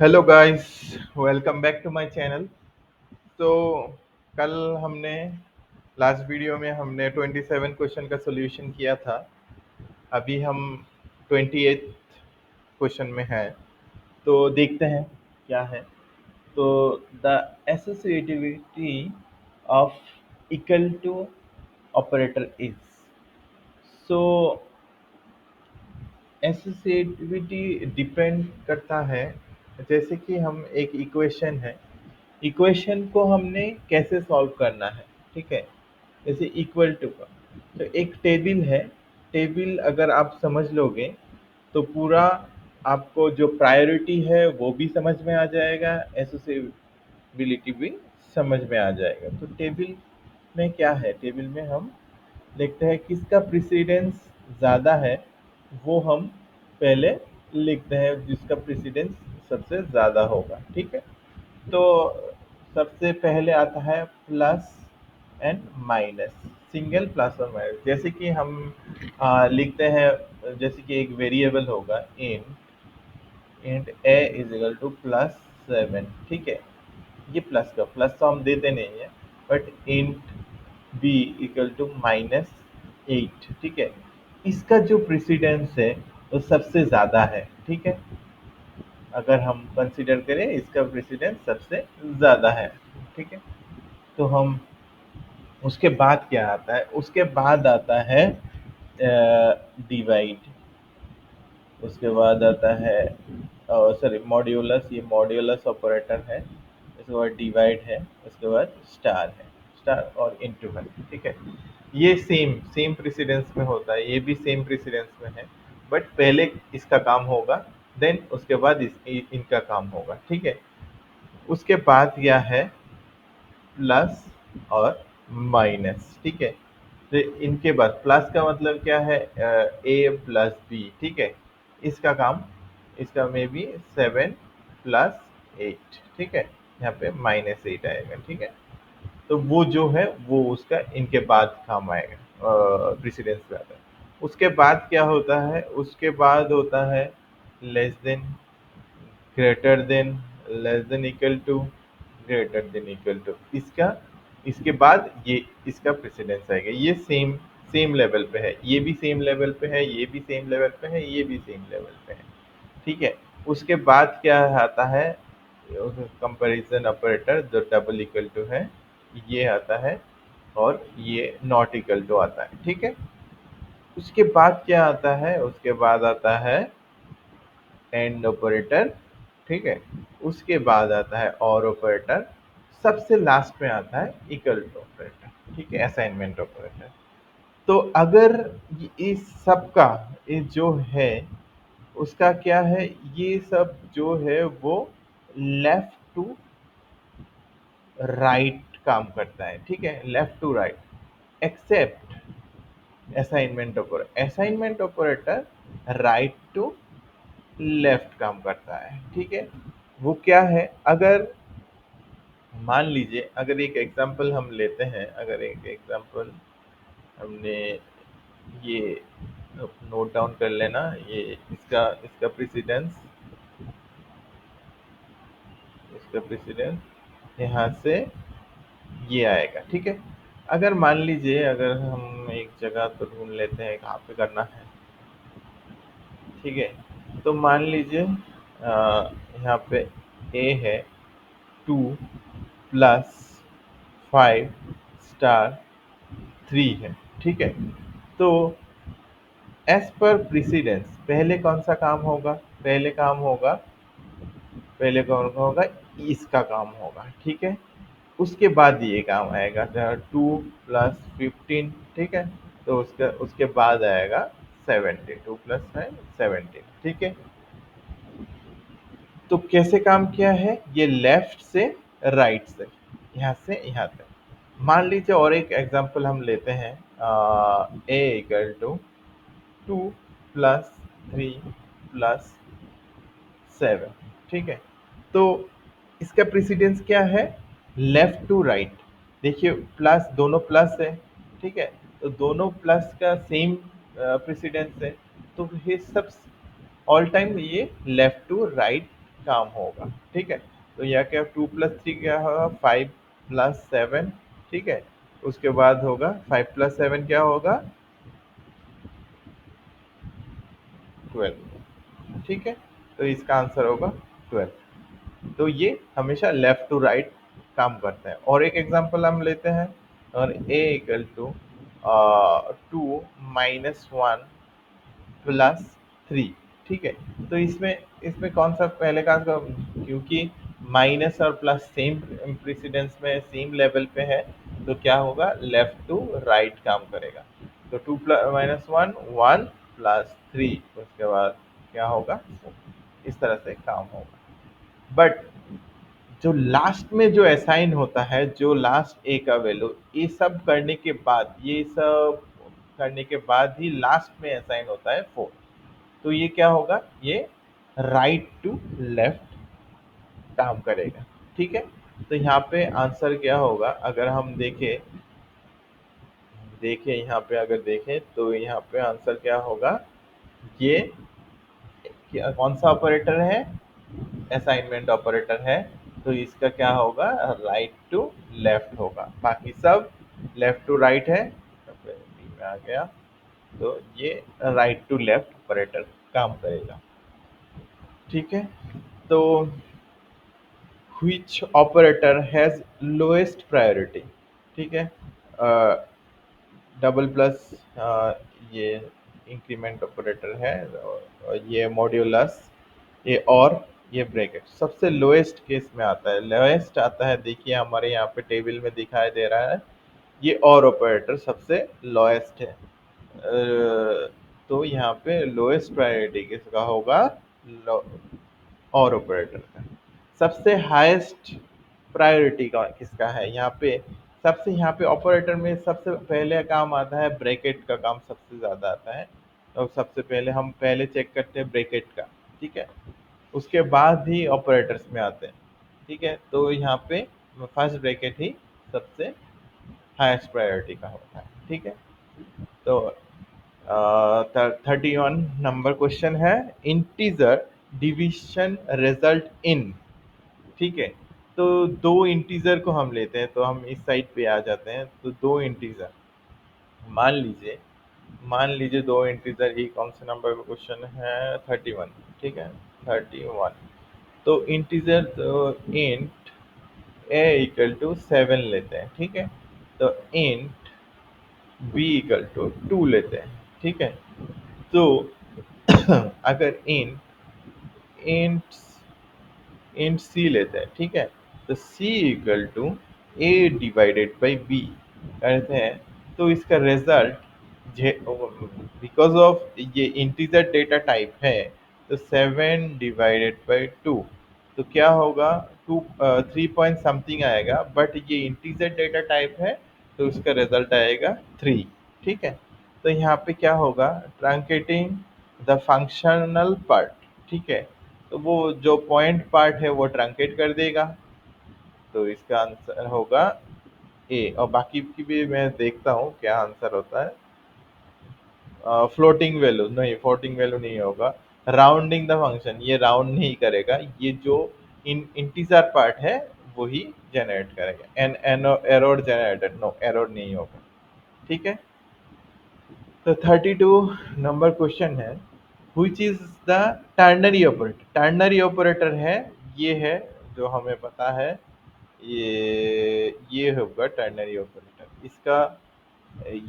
Hello guys, welcome back to my channel. तो कल हमने लास्ट वीडियो में हमने 27 क्वेश्चन का सॉल्यूशन किया था। अभी हम 28 क्वेश्चन में हैं, तो देखते हैं क्या है। तो the associativity of equal to operator is. So associativity depend करता है, जैसे कि हम एक इक्वेशन है, इक्वेशन को हमने कैसे सॉल्व करना है। ठीक है, जैसे इक्वल टू का तो एक टेबल है। टेबल अगर आप समझ लोगे तो पूरा आपको जो प्रायोरिटी है वो भी समझ में आ जाएगा, एसोसिएबिलिटी भी समझ में आ जाएगा। तो टेबल में क्या है, टेबल में हम देखते हैं किसका प्रेसिडेंस ज़्यादा है, वो हम पहले लिखते हैं, जिसका प्रेसिडेंस सबसे ज़्यादा होगा। ठीक है, तो सबसे पहले आता है plus and minus, single plus और माइनस। जैसे कि हम लिखते हैं, जैसे कि एक वेरिएबल होगा int a is equal to +7। ठीक है, ये प्लस का प्लस तो हम देते नहीं है, but int b equal to -8। ठीक है, इसका जो प्रेसिडेंस है वो सबसे ज़्यादा है। ठीक है, अगर हम कंसिडर करें इसका प्रेसिडेंस सबसे ज़्यादा है। ठीक है, तो हम उसके बाद क्या आता है, उसके बाद आता है डिवाइड, उसके बाद आता है सॉरी मॉड्यूलस, ये मॉड्यूलस ऑपरेटर है। उसके बाद डिवाइड है, उसके बाद स्टार है, स्टार और इनटू है। ठीक है, ये सेम सेम प्रेसिडेंस में होता है, ये भी सेम प्रेसिडेंस में है, बट पहले इसका काम होगा, देन उसके बाद इनका काम होगा। ठीक है, उसके बाद क्या है, प्लस और माइनस। ठीक है, तो इनके बाद प्लस का मतलब क्या है, ए प्लस बी। ठीक है, इसका काम, इसका में भी 7 + 8। ठीक है, यहाँ पे -8 आएगा। ठीक है, तो वो जो है वो उसका इनके बाद काम आएगा, प्रेसिडेंस पे आता है। उसके बाद क्या होता है, उसके बाद होता है less than, greater than, less than equal to, greater than equal to. इसका इसके बाद ये इसका प्रेसिडेंस आएगा। ये सेम सेम लेवल पे है, ये भी सेम लेवल पे है, ये भी सेम लेवल पे है, ये भी सेम लेवल पे है। ठीक है, उसके बाद क्या आता है, कंपैरिजन ऑपरेटर जो डबल इक्वल टू है, ये आता है, और ये नॉट इक्वल टू आता है। ठीक है, उसके बाद क्या आता है, उसके बाद आता है एंड ऑपरेटर। ठीक है, उसके बाद आता है और ऑपरेटर, सबसे लास्ट में आता है इक्वल टू ऑपरेटर। ठीक है, असाइनमेंट ऑपरेटर। तो अगर इस सब का, ये जो है उसका क्या है, ये सब जो है वो लेफ्ट टू राइट काम करता है। ठीक है, left to right, except assignment operator right to left काम करता है। ठीक है, वो क्या है, अगर मान लीजिए, अगर एक एग्जांपल हम लेते हैं, अगर एक एग्जांपल हमने ये नोट डाउन कर लेना, ये इसका इसका प्रेसिडेंस, इसका प्रेसिडेंस यहाँ से ये आएगा। ठीक है, अगर मान लीजिए, अगर हम एक जगह तो ढूंढ लेते हैं कहाँ पे करना है। ठीक है, तो मान लीजिए यहाँ पे ए है 2 + 5 है। ठीक है, तो एज पर प्रेसिडेंस पहले कौन सा काम होगा, पहले कौन सा होगा, इसका काम होगा। ठीक है, उसके बाद ये काम आएगा 2 + 15। ठीक है, तो उसका उसके बाद आएगा 17, 2 + 5 17। ठीक है, तो कैसे काम किया है, ये लेफ्ट से राइट से, यहाँ से यहाँ तक। मान लीजिए और एक एग्जांपल हम लेते हैं, ए इक्वल टू 2 + 3 + 7। ठीक है, तो इसका प्रेसिडेंस क्या है, लेफ्ट टू राइट। देखिए प्लस, दोनों प्लस है। ठीक है, तो दोनों प्लस का सेम प्रेसिडेंस है, तो ये सब ऑल टाइम ये लेफ्ट टू राइट काम होगा। ठीक है, तो यह क्या 2 + 3 क्या होगा 5 + 7। ठीक है, उसके बाद होगा 5 + 7 क्या होगा 12। ठीक है, तो इसका आंसर होगा 12। तो ये हमेशा लेफ्ट टू राइट काम करता है। और एक एग्जांपल हम लेते हैं, और a = 2 - 1 + 3। ठीक है, तो इसमें इसमें कौन सा पहले का क्योंकि माइनस और प्लस सेम प्रेसिडेंस में सेम लेवल पे है, तो क्या होगा लेफ्ट टू राइट काम करेगा। तो 2 - 1 = 1 + 3, उसके बाद क्या होगा 4। इस तरह से काम होगा। बट जो लास्ट में जो असाइन होता है, जो लास्ट ए का वैल्यू, ये सब करने के बाद ही लास्ट में असाइन होता है 4। तो ये क्या होगा, ये राइट टू लेफ्ट काम करेगा। ठीक है, तो यहाँ पे आंसर क्या होगा, अगर हम देखें देखें यहाँ पे अगर देखें तो यहाँ पे आंसर क्या होगा, ये कौन सा ऑपरेटर है, असाइनमेंट ऑपरेटर है। तो इसका क्या होगा राइट टू लेफ्ट होगा, बाकी सब लेफ्ट टू राइट है। में आ गया, तो ये राइट टू लेफ्ट ऑपरेटर काम करेगा। ठीक है, तो which operator has lowest priority। ठीक है, डबल प्लस ये इंक्रीमेंट ऑपरेटर है, और ये मॉड्यूलस, ये और ये ब्रैकेट सबसे लोएस्ट केस में आता है। लोएस्ट आता है, देखिए हमारे यहाँ पे टेबल में दिखाई दे रहा है, ये और ऑपरेटर सबसे लोएस्ट है। तो यहाँ पे लोएस्ट प्रायोरिटी किसका होगा, और ऑपरेटर का। सबसे हाईएस्ट प्रायोरिटी का किसका है, यहाँ पे सबसे, यहाँ पे ऑपरेटर में सबसे पहले काम आता है ब्रैकेट का, काम सबसे ज़्यादा आता है। तो सबसे पहले हम पहले चेक करते हैं ब्रैकेट का। ठीक है, उसके बाद ही ऑपरेटर्स में आते हैं। ठीक है, तो यहाँ पे फर्स्ट ब्रैकेट ही सबसे हाईएस्ट प्रायोरिटी का होता है। ठीक है, तो 31 नंबर क्वेश्चन है, इंटीजर डिवीजन रिजल्ट इन। ठीक है, तो दो इंटीजर को हम लेते हैं, तो हम इस साइड पे आ जाते हैं। तो दो इंटीजर मान लीजिए, दो इंटीजर ही, कौन से नंबर का क्वेश्चन है 31। ठीक है, 31। तो इंटीजर, तो इंट a = 7 लेते हैं। ठीक है, तो इंट b = 2 लेते हैं। ठीक है, तो अगर इंट इंट सी लेते हैं। ठीक है, तो C = A/B करते हैं, तो इसका रिजल्ट बिकॉज ऑफ ये इंटीजर डेटा टाइप है, तो 7/2, तो क्या होगा 3 पॉइंट समथिंग आएगा, बट ये इंटीजर डेटा टाइप है, तो उसका रिजल्ट आएगा 3। ठीक है, तो यहाँ पे क्या होगा ट्रंकेटिंग द फंक्शनल पार्ट। ठीक है, तो वो जो पॉइंट पार्ट है वो ट्रंकेट कर देगा, तो इसका आंसर होगा ए। और बाकी की भी मैं देखता हूँ क्या आंसर होता है। फ्लोटिंग वैल्यू नहीं, फ्लोटिंग वैल्यू नहीं होगा। राउंडिंग द फंक्शन, ये राउंड नहीं करेगा, ये जो इंटीजर पार्ट है वही जनरेट करेगा। An error generator, no error नहीं होगा। ठीक है, तो 32 नंबर क्वेश्चन है, which is the ternary operator। Ternary operator है, ये है जो हमें पता है, ये होगा टर्नरी ऑपरेटर।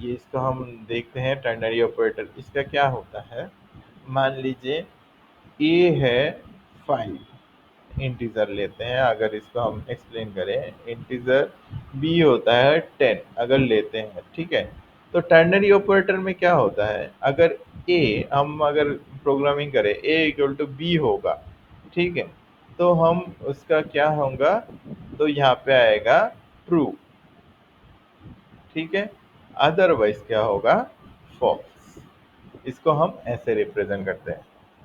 इसको हम देखते हैं टर्नरी ऑपरेटर, इसका क्या होता है। मान लीजिए ए है 5, इंटीजर लेते हैं, अगर इसको हम एक्सप्लेन करें, इंटीजर बी होता है 10 अगर लेते हैं। ठीक है, तो टर्नरी ऑपरेटर में क्या होता है, अगर ए, हम अगर प्रोग्रामिंग करें a = b होगा। ठीक है, तो हम उसका क्या होगा, तो यहाँ पे आएगा ट्रू। ठीक है, अदरवाइज क्या होगा फॉल्स। इसको हम ऐसे रिप्रेजेंट करते हैं।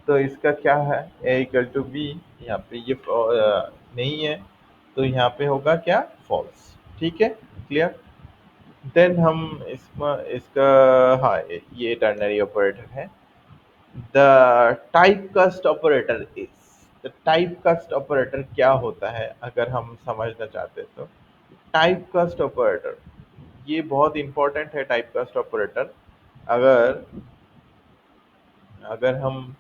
तो इसका क्या है a = b, यहाँ पे ये नहीं है, तो यहाँ पे होगा क्या फॉल्स। ठीक है, क्लियर। देन हम इसका, हाँ ये टर्नरी ऑपरेटर है। The type cast operator is, तो टाइप कास्ट ऑपरेटर क्या होता है अगर हम समझना चाहते हैं तो टाइप कास्ट ऑपरेटर ये बहुत इंपॉर्टेंट है। टाइप कास्ट ऑपरेटर अगर अगर हम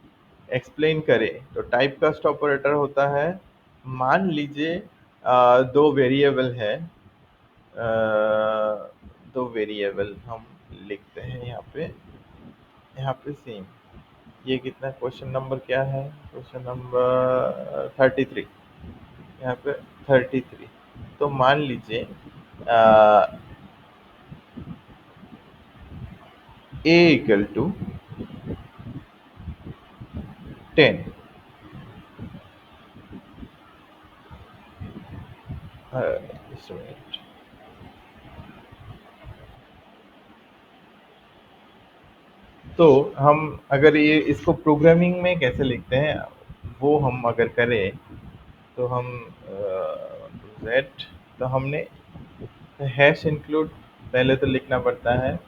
एक्सप्लेन करें तो टाइप कास्ट ऑपरेटर होता है, मान लीजिए दो वेरिएबल है, दो वेरिएबल हम लिखते हैं यहाँ पे सेम। ये कितना क्वेश्चन नंबर क्या है? Question number 33। यहाँ पे 33। तो मान लीजिए ए equal to 10। just a minute। तो हम अगर ये इसको प्रोग्रामिंग में कैसे लिखते हैं वो हम अगर करें तो हम जेड, तो हमने हैश इंक्लूड पहले तो लिखना पड़ता है,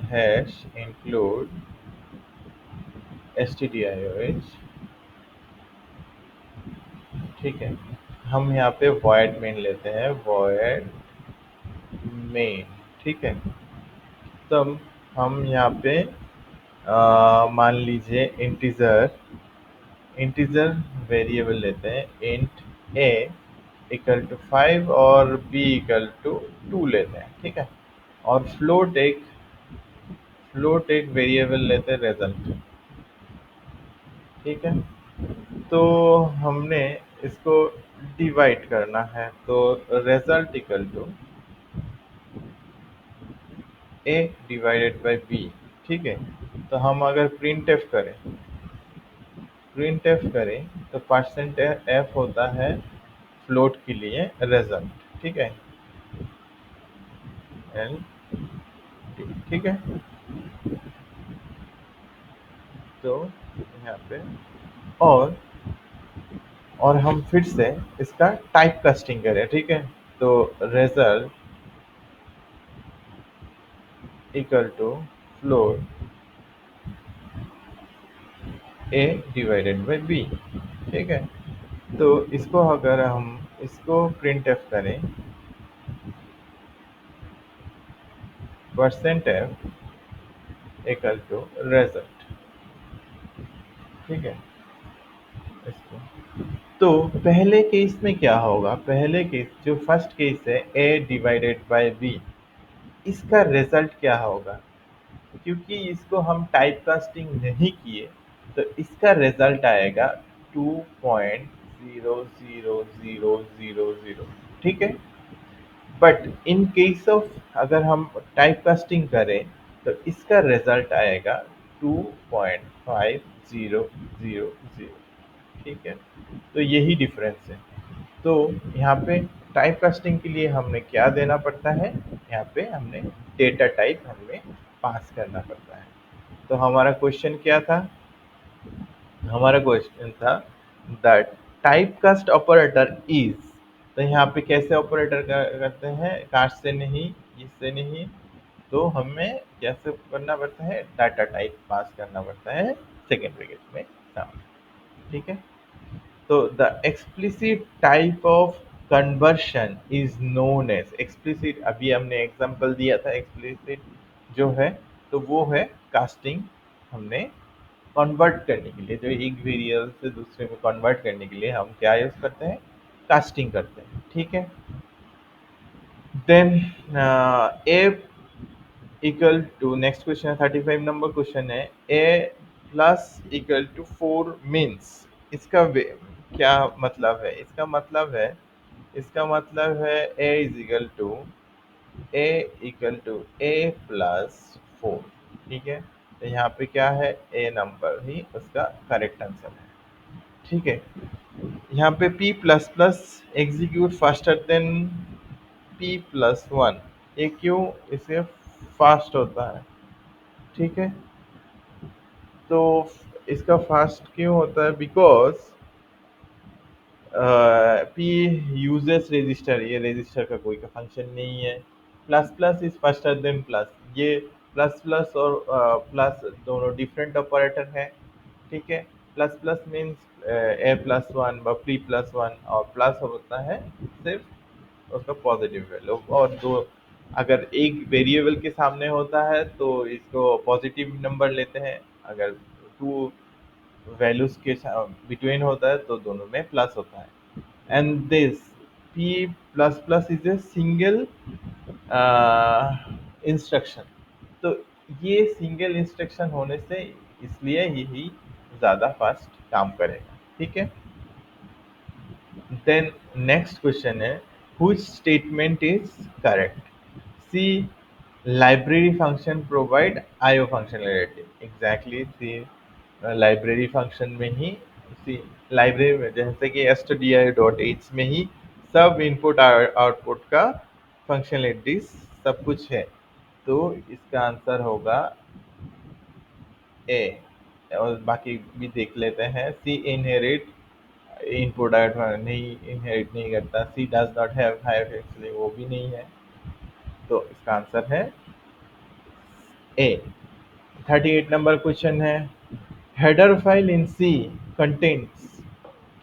हैश इंक्लूड stdioh। ठीक है, हम यहाँ पे void main लेते हैं, void main। ठीक है, तब हम यहाँ पे मान लीजिए इंटीजर वेरिएबल लेते हैं, इंट ए इक्वल टू 5 और बी इक्वल टू 2 लेते हैं। ठीक है, और फ्लोट एक वेरिएबल लेते हैं रिजल्ट। ठीक है, तो हमने इसको डिवाइड करना है, तो result equal to a divided by b. ठीक है, तो हम अगर प्रिंट एफ करें तो परसेंट एफ होता है फ्लोट के लिए रिजल्ट। ठीक है, एल टी। ठीक है, तो यहाँ पे और और हम फिर से इसका टाइप कास्टिंग करें। ठीक है, तो result equal to float a divided by b. ठीक है, तो इसको अगर हम इसको प्रिंट एफ करें, percent f equal to result. ठीक है, इसको तो पहले केस में क्या होगा? पहले केस जो फर्स्ट केस है ए डिवाइडेड बाय बी, इसका रिजल्ट क्या होगा? क्योंकि इसको हम टाइप कास्टिंग नहीं किए तो इसका रिजल्ट आएगा 2.00000। ठीक है, बट इन केस ऑफ अगर हम टाइप कास्टिंग करें तो इसका रिजल्ट आएगा 2.5000। ठीक है, तो यही डिफरेंस है। तो यहाँ पे टाइप कास्टिंग के लिए हमने क्या देना पड़ता है? यहाँ पे हमने डेटा टाइप हमें पास करना पड़ता है। तो हमारा क्वेश्चन क्या था? हमारा क्वेश्चन था that type cast operator is, तो यहाँ पे कैसे ऑपरेटर करते हैं? कास्ट से नहीं, इससे नहीं, तो हमें कैसे करना पड़ता है? डाटा टाइप पास करना पड़ता है सेकेंड ब्रैकेट में नाम। ठीक है, तो the explicit type of conversion is known as explicit. अभी हमने एग्जांपल दिया था एक्सप्लिसिट जो है, तो वो है कास्टिंग। हमने कन्वर्ट करने के लिए, जो एक वेरिएबल से दूसरे में कन्वर्ट करने के लिए हम क्या यूज करते हैं? कास्टिंग करते हैं। ठीक है, then A equal to, next question है 35 नंबर क्वेश्चन है, A plus equal to 4 means. इसका क्या मतलब है? इसका मतलब है A is equal to A plus 4। ठीक है, तो यहाँ पे क्या है? ए नंबर ही उसका करेक्ट आंसर है। ठीक है, यहाँ पे p plus plus execute faster than p plus one. ये क्यों इसे फास्ट होता है? ठीक है, तो इसका फास्ट क्यों होता है? बिकॉज पी यूजेस रजिस्टर, ये रजिस्टर का कोई का फंक्शन नहीं है। Plus plus is faster than plus, ये प्लस प्लस और प्लस दोनों डिफरेंट ऑपरेटर है। ठीक है, प्लस प्लस मीन्स ए प्लस वन व पी प्लस वन, और प्लस होता है सिर्फ उसका पॉजिटिव वैल्यू। और दो, अगर एक वेरिएबल के सामने होता है तो इसको पॉजिटिव नंबर लेते हैं, अगर टू वैल्यूज के बिटवीन होता है तो दोनों में प्लस होता है। And this p plus plus is a single instruction. तो ये सिंगल इंस्ट्रक्शन होने से इसलिए यही ज़्यादा फास्ट काम करेगा, ठीक है। देन नेक्स्ट क्वेश्चन है, which statement is correct? C library function provide IO functionality. Exactly C library function में ही, सी लाइब्रेरी में जैसे कि stdio.h में ही सब इनपुट आउटपुट का फंक्शनलिटीज सब कुछ है। तो इसका आंसर होगा ए। और बाकी भी देख लेते हैं। सी इनहेरिट इनपुट आउटपुट नहीं, इनहेरिट नहीं करता। C does not have higher, इसलिए वो भी नहीं है। तो इसका आंसर है ए। 38 नंबर क्वेश्चन है, header file in C contents.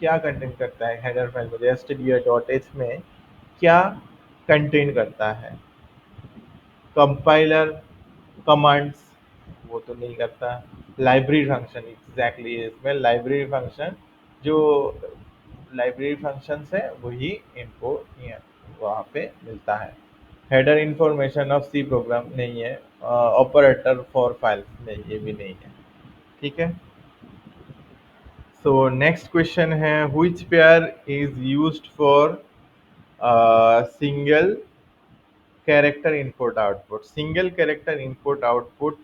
क्या कंटेंट करता है हेडर फाइल में stdio.h में, क्या कंटेंट करता है? कंपाइलर, कमांड्स, वो तो नहीं करता। लाइब्रेरी फंक्शन, एग्जैक्टली इसमें लाइब्रेरी फंक्शन, जो लाइब्रेरी फंक्शंस है वही इनको वहाँ पे मिलता है। Header information of C program नहीं है। ऑपरेटर फॉर फाइल नहीं, ये भी नहीं है, ठीक है। सो नेक्स्ट क्वेश्चन है, which pair is used for single character input output? Single character input output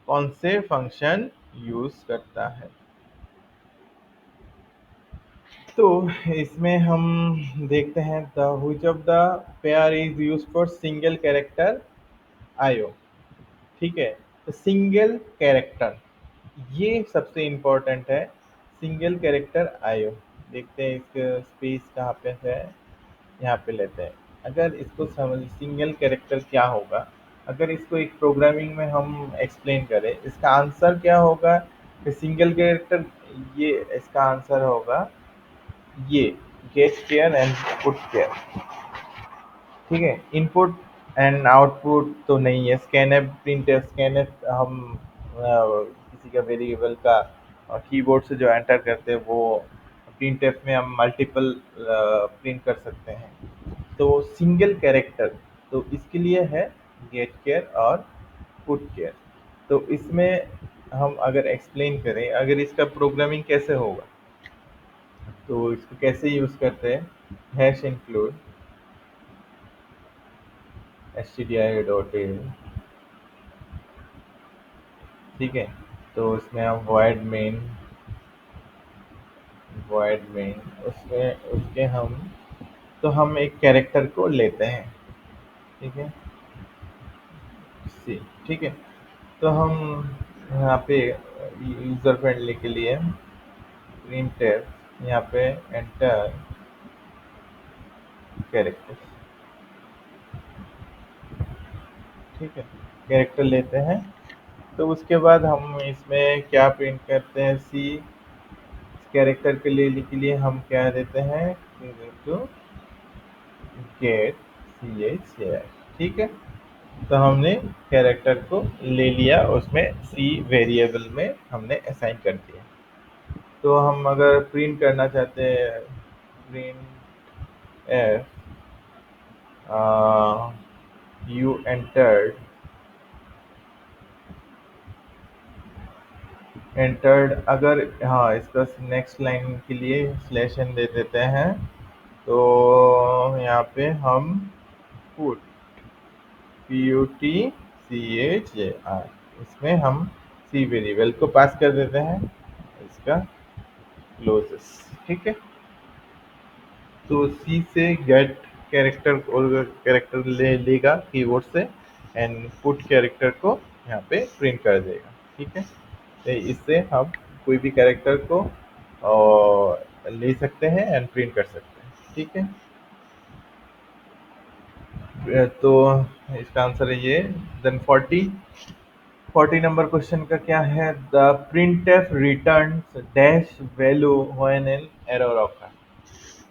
कौन से फंक्शन यूज करता है? तो इसमें हम देखते हैं, the which of the pair is use for single character IO, ठीक है। तो सिंगल कैरेक्टर, ये सबसे इम्पोर्टेंट है। सिंगल कैरेक्टर आईओ, देखते हैं इसका स्पेस कहाँ पे है, यहाँ पे लेते हैं। अगर इसको समझ सिंगल कैरेक्टर क्या होगा, अगर इसको एक प्रोग्रामिंग में हम एक्सप्लेन करें, इसका आंसर क्या होगा कि सिंगल कैरेक्टर, ये इसका आंसर होगा ये गेट केयर एंड पुट केयर, ठीक है। इनपुट एंड आउटपुट तो नहीं है। स्कैनफ, प्रिंटफ, स्कैनफ हम किसी का वेरिएबल का कीबोर्ड से जो एंटर करते हैं वो प्रिंटफ में हम मल्टीपल प्रिंट कर सकते हैं। तो सिंगल कैरेक्टर, तो इसके लिए है गेट केयर और पुट केयर। तो इसमें हम अगर एक्सप्लेन करें, अगर इसका प्रोग्रामिंग कैसे होगा, तो इसको कैसे यूज़ करते हैं, हैश इंक्लूड stdio.in, ठीक है। तो उसमें हम void main उसमें उसके हम, तो हम एक कैरेक्टर को लेते हैं, ठीक है, सी, ठीक है। तो हम यहाँ पे यूज़र फ्रेंडली के लिए प्रिंटफ, यहाँ पे एंटर कैरेक्टर, ठीक है, कैरेक्टर लेते हैं। तो उसके बाद हम इसमें क्या प्रिंट करते हैं, सी कैरेक्टर के लिए हम क्या देते हैं, टू गेट ch, ठीक है। तो हमने कैरेक्टर को ले लिया, उसमें सी वेरिएबल में हमने असाइन कर दिया। तो हम अगर प्रिंट करना चाहते हैं, प्रिंट एफ यू एंटर्ड, अगर हाँ इसका नेक्स्ट लाइन के लिए स्लैश एन दे देते हैं, तो यहाँ पे हम पुट PUTCHAR, इसमें हम सी वेरिएबल को पास कर देते हैं इसका क्लोजेस, ठीक है। तो सी से गेट कैरेक्टर और कैरेक्टर ले लेगा कीबोर्ड से, एंड पुट कैरेक्टर को यहाँ पे प्रिंट कर देगा, ठीक है। तो इससे हम कोई भी कैरेक्टर को ले सकते हैं एंड प्रिंट कर सकते हैं, ठीक है। तो इसका आंसर है ये। देन 40, 40 नंबर क्वेश्चन का क्या है? The printf returns dash value when an error occur.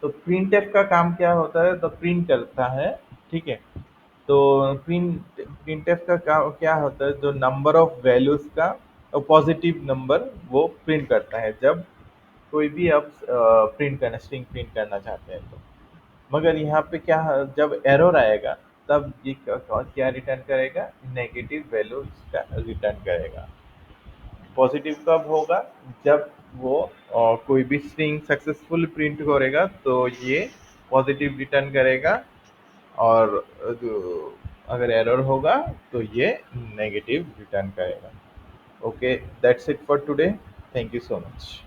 तो प्रिंटफ का काम क्या होता है? तो प्रिंट करता है, ठीक है। तो प्रिंटफ का काम क्या होता है? जो नंबर ऑफ वैल्यूज का पॉजिटिव नंबर वो प्रिंट करता है जब कोई भी आप प्रिंट करना स्ट्रिंग प्रिंट करना चाहते हैं तो। मगर यहाँ पे क्या है, जब एरर आएगा तब ये क्या रिटर्न करेगा? नेगेटिव वैल्यू का रिटर्न करेगा। पॉजिटिव कब होगा? जब वो कोई भी स्ट्रिंग सक्सेसफुल प्रिंट करेगा तो ये पॉजिटिव रिटर्न करेगा, और अगर एरर होगा तो ये नेगेटिव रिटर्न करेगा। Okay, that's it for today. Thank you so much.